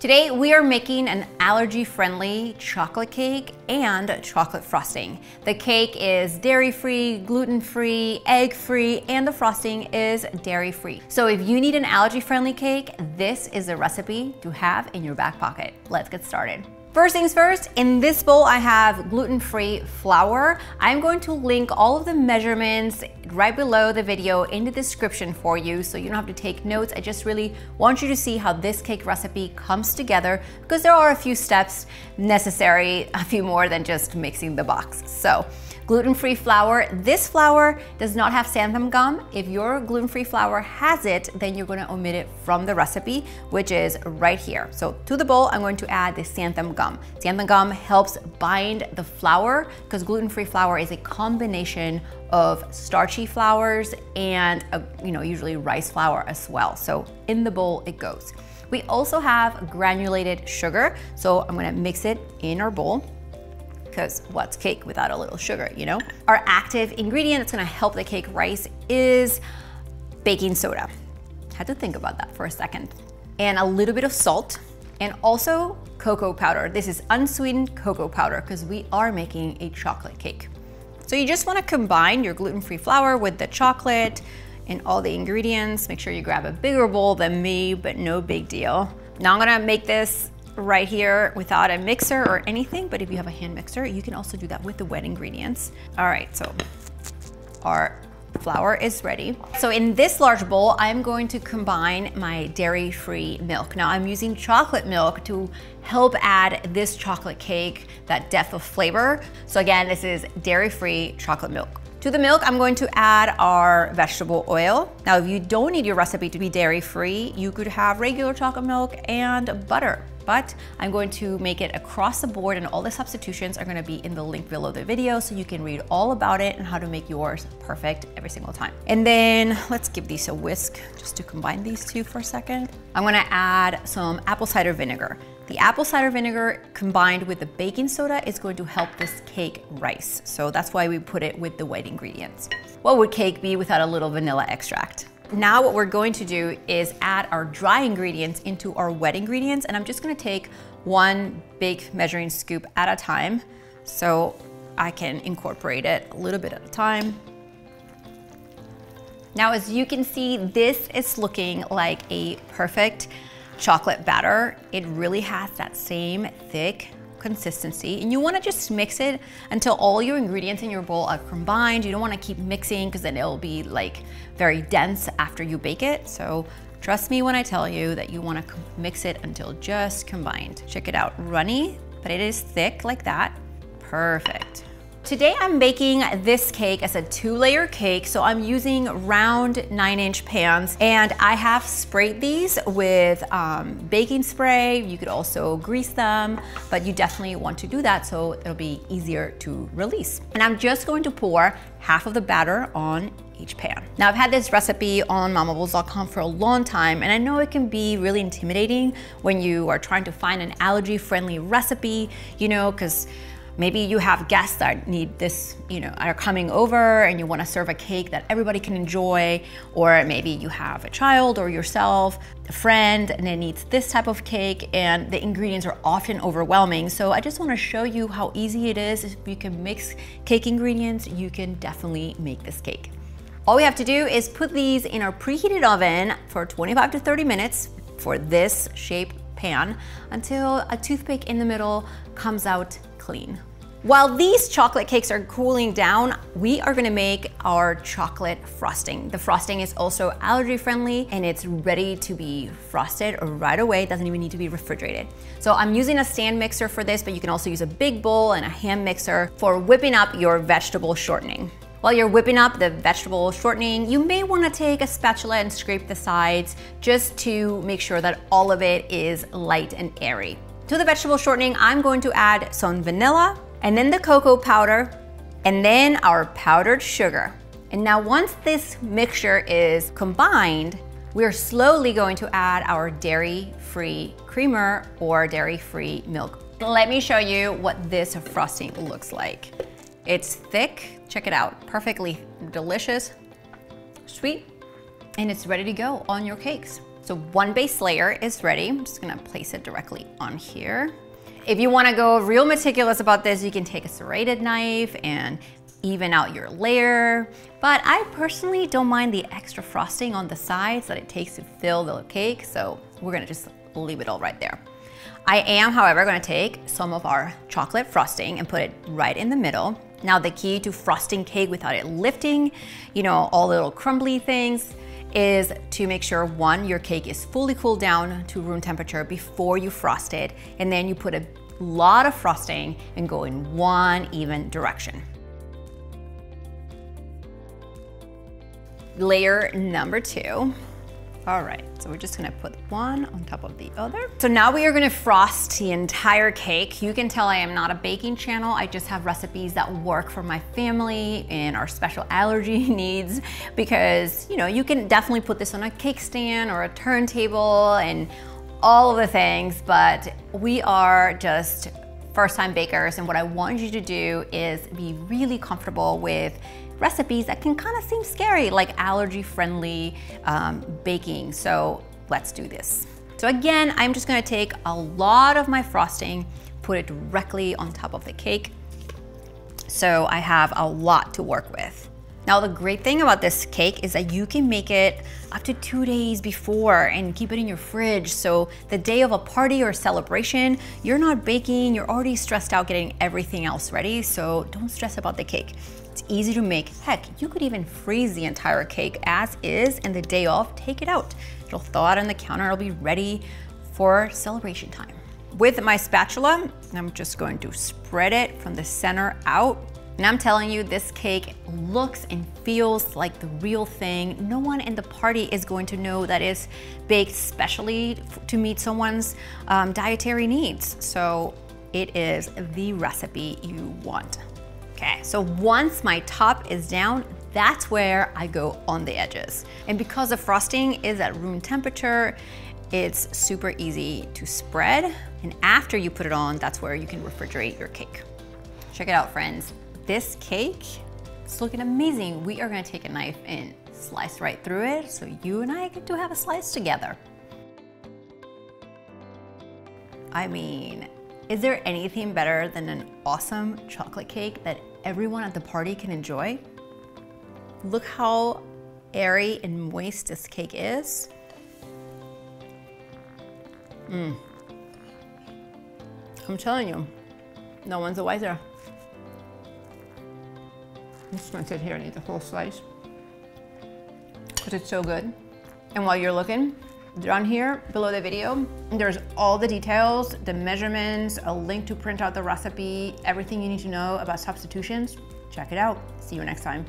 Today we are making an allergy-friendly chocolate cake and chocolate frosting. The cake is dairy-free, gluten-free, egg-free, and the frosting is dairy-free. So if you need an allergy-friendly cake, this is a recipe to have in your back pocket. Let's get started. First things first, in this bowl I have gluten-free flour. I'm going to link all of the measurements right below the video in the description for you so you don't have to take notes. I just really want you to see how this cake recipe comes together because there are a few steps necessary, a few more than just mixing the box. So, gluten-free flour. This flour does not have xanthan gum. If your gluten-free flour has it, then you're gonna omit it from the recipe, which is right here. So to the bowl, I'm going to add the xanthan gum. Xanthan gum helps bind the flour because gluten-free flour is a combination of starchy flours and usually rice flour as well. So in the bowl it goes. We also have granulated sugar. So I'm gonna mix it in our bowl, because what's cake without a little sugar, you know? Our active ingredient that's gonna help the cake rise is baking soda. Had to think about that for a second. And a little bit of salt, and also cocoa powder. This is unsweetened cocoa powder because we are making a chocolate cake. So you just wanna combine your gluten-free flour with the chocolate and all the ingredients. Make sure you grab a bigger bowl than me, but no big deal. Now I'm gonna make this right here without a mixer or anything, but if you have a hand mixer, you can also do that with the wet ingredients. All right, so our flour is ready. So in this large bowl, I'm going to combine my dairy-free milk. Now I'm using chocolate milk to help add this chocolate cake that depth of flavor. So again, this is dairy-free chocolate milk. To the milk, I'm going to add our vegetable oil. Now, if you don't need your recipe to be dairy-free, you could have regular chocolate milk and butter. But I'm going to make it across the board, and all the substitutions are gonna be in the link below the video so you can read all about it and how to make yours perfect every single time. And then let's give these a whisk just to combine these two for a second. I'm gonna add some apple cider vinegar. The apple cider vinegar combined with the baking soda is going to help this cake rise. So that's why we put it with the wet ingredients. What would cake be without a little vanilla extract? Now what we're going to do is add our dry ingredients into our wet ingredients, and I'm just gonna take one big measuring scoop at a time so I can incorporate it a little bit at a time. Now as you can see, this is looking like a perfect chocolate batter. It really has that same thick consistency, and you want to just mix it until all your ingredients in your bowl are combined. You don't want to keep mixing because then it'll be like very dense after you bake it. So trust me when I tell you that you want to mix it until just combined. Check it out, runny, but it is thick like that. Perfect. Today I'm baking this cake as a 2-layer cake, so I'm using round 9-inch pans, and I have sprayed these with baking spray. You could also grease them, but you definitely want to do that so it'll be easier to release. And I'm just going to pour half of the batter on each pan. Now I've had this recipe on MOMables.com for a long time, and I know it can be really intimidating when you are trying to find an allergy-friendly recipe, you know, because maybe you have guests that need this, are coming over and you want to serve a cake that everybody can enjoy, or maybe you have a child or yourself, a friend, and it needs this type of cake, and the ingredients are often overwhelming. So I just want to show you how easy it is. If you can mix cake ingredients, you can definitely make this cake. All we have to do is put these in our preheated oven for 25 to 30 minutes for this shape pan until a toothpick in the middle comes out clean. While these chocolate cakes are cooling down, we are gonna make our chocolate frosting. The frosting is also allergy friendly and it's ready to be frosted right away. It doesn't even need to be refrigerated. So I'm using a stand mixer for this, but you can also use a big bowl and a hand mixer for whipping up your vegetable shortening. While you're whipping up the vegetable shortening, you may wanna take a spatula and scrape the sides just to make sure that all of it is light and airy. To the vegetable shortening, I'm going to add some vanilla, and then the cocoa powder, and then our powdered sugar. And now once this mixture is combined, we're slowly going to add our dairy-free creamer or dairy-free milk. Let me show you what this frosting looks like. It's thick, check it out, perfectly delicious, sweet, and it's ready to go on your cakes. So one base layer is ready. I'm just gonna place it directly on here. If you wanna go real meticulous about this, you can take a serrated knife and even out your layer. But I personally don't mind the extra frosting on the sides that it takes to fill the cake, so we're gonna just leave it all right there. I am, however, gonna take some of our chocolate frosting and put it right in the middle. Now the key to frosting cake without it lifting, all the little crumbly things, is to make sure, one, your cake is fully cooled down to room temperature before you frost it, and then you put a lot of frosting and go in one even direction. Layer number 2. All right, so we're just gonna put one on top of the other. So now we are gonna frost the entire cake. You can tell I am not a baking channel. I just have recipes that work for my family and our special allergy needs, because you can definitely put this on a cake stand or a turntable and all of the things, but we are just first-time bakers, and what I want you to do is be really comfortable with recipes that can kind of seem scary, like allergy-friendly baking. So let's do this. So again, I'm just gonna take a lot of my frosting, put it directly on top of the cake, so I have a lot to work with. Now the great thing about this cake is that you can make it up to 2 days before and keep it in your fridge. So the day of a party or celebration, you're not baking, you're already stressed out getting everything else ready, so don't stress about the cake. It's easy to make. Heck, you could even freeze the entire cake as is, and the day of, take it out. It'll thaw out on the counter, it'll be ready for celebration time. With my spatula, I'm just going to spread it from the center out. And I'm telling you, this cake looks and feels like the real thing. No one in the party is going to know that it's baked specially to meet someone's dietary needs. So it is the recipe you want. Okay, so once my top is down, that's where I go on the edges. And because the frosting is at room temperature, it's super easy to spread. And after you put it on, that's where you can refrigerate your cake. Check it out, friends. This cake is looking amazing. We are gonna take a knife and slice right through it so you and I get to have a slice together. I mean, is there anything better than an awesome chocolate cake that everyone at the party can enjoy? Look how airy and moist this cake is. I'm telling you, no one's the wiser. I'm just gonna sit here and eat the whole slice because it's so good. And while you're looking, down here below the video, there's all the details, the measurements, a link to print out the recipe, everything you need to know about substitutions. Check it out. See you next time.